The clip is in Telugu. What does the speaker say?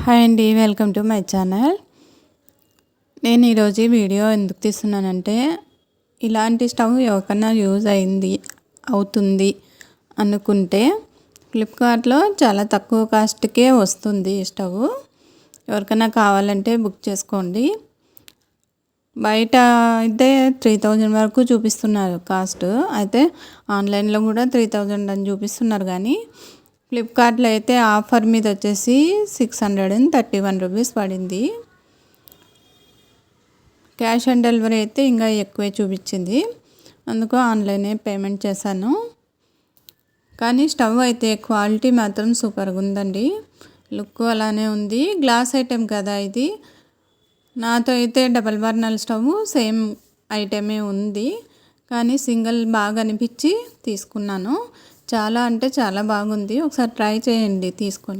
హాయ్ అండి, వెల్కమ్ టు మై ఛానల్. నేను ఈరోజు ఈ వీడియో ఎందుకు తీస్తున్నానంటే, ఇలాంటి స్టవ్ ఎవరికన్నా యూజ్ అవుతుంది అనుకుంటే ఫ్లిప్కార్ట్లో చాలా తక్కువ కాస్ట్కే వస్తుంది ఈ స్టవ్. ఎవరికైనా కావాలంటే బుక్ చేసుకోండి. బయట అయితే 3000 వరకు చూపిస్తున్నారు కాస్ట్. అయితే ఆన్లైన్లో కూడా 3000 అని చూపిస్తున్నారు, కానీ ఫ్లిప్కార్ట్లో అయితే ఆఫర్ మీద వచ్చేసి 631 రూపీస్ పడింది. క్యాష్ ఆన్ డెలివరీ అయితే ఇంకా ఎక్కువే చూపించింది, అందుకు ఆన్లైనే పేమెంట్ చేశాను. కానీ స్టవ్ అయితే క్వాలిటీ మాత్రం సూపర్గా ఉందండి. లుక్ అలానే ఉంది. గ్లాస్ ఐటెం కదా ఇది. నాతో అయితే డబల్ బర్నర్ స్టవ్ సేమ్ ఐటమే ఉంది, కానీ సింగిల్ బాగా అనిపించి తీసుకున్నాను. చాలా అంటే చాలా బాగుంది. ఒకసారి ట్రై చేయండి తీసుకొని.